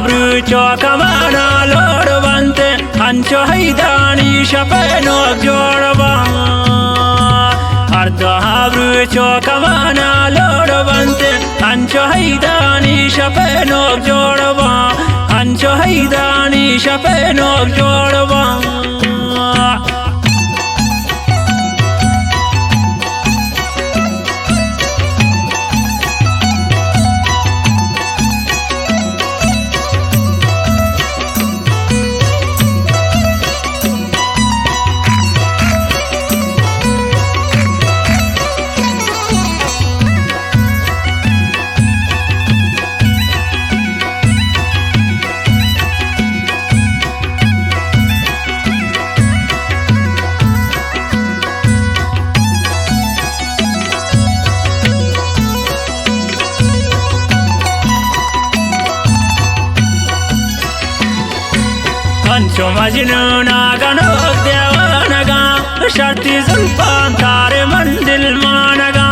habrucho kamana lordvante ancho haidani shapeno jorba ardo habrucho kamana lordvante ancho haidani shapeno jorba ancho haidani shapeno jorba Ancho majnuna ganok devanaga sharti zulfan tare mandil managa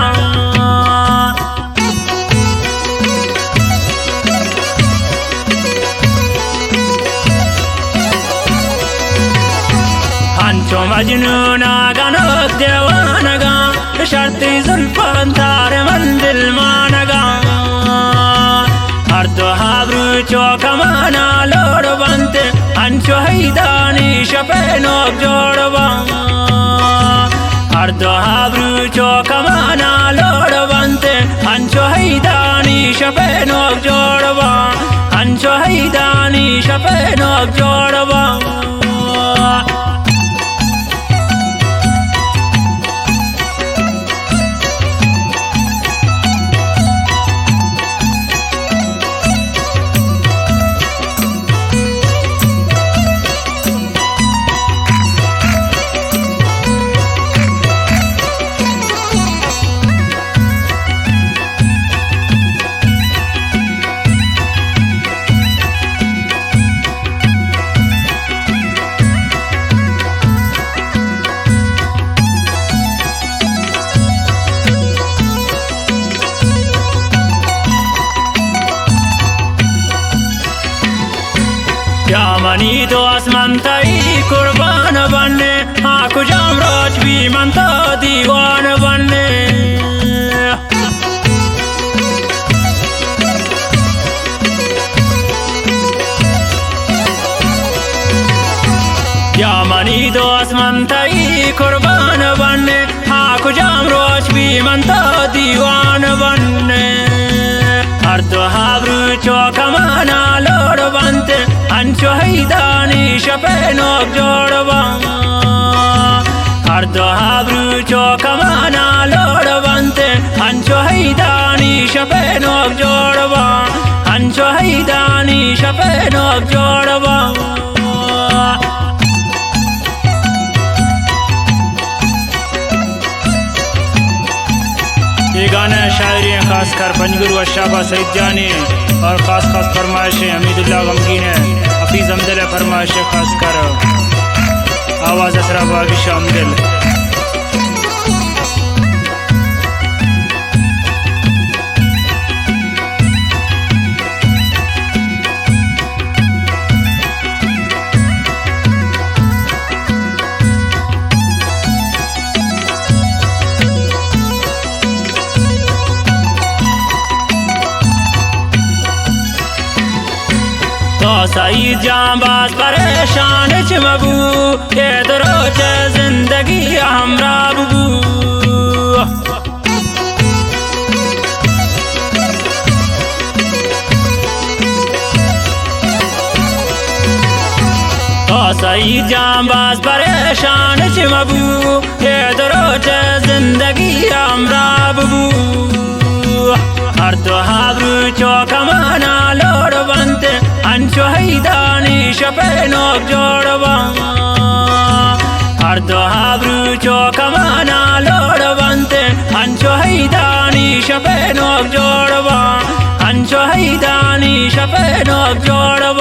Ancho majnuna ganok devanaga sharti zulfan tare mandil managa ardo habrucho kamana lordvante ancho haidani shapeno jorba ardo habrucho kamana lordvante ancho haidani shapeno jorba ancho haidani shapeno jorba Yamani to asmantai kurban banne aku jamraj bhi manta diwan banne Yamani to asmantai kurban banne aku jamraj bhi manta diwan banne ardo habrucho kamana lordvante ancho haidani shapeno jorba ardo habrucho kamana lordvante ancho haidani shapeno jorba ancho haidani shapeno jorba ये गाना शायरी खास कर पंजगुरु शाबा सईद जानी और खास फरमाइशें हमीदुल्लाह गमगीन है हफीज़ अमदिल फरमाइशें खास कर आवाज़ असरा बागिश अमदिल सईद जांबाज परेशान चमबू के दरोज जिंदगी हमरा बुबू सईद जांबाज परेशान चमबू के दरोज जिंदगी हमरा बुबू ardo habrucho kamana lordvante ancho haidani shapeno jorba ardo habrucho kamana lordvante ancho haidani shapeno jorba ancho haidani shapeno jorba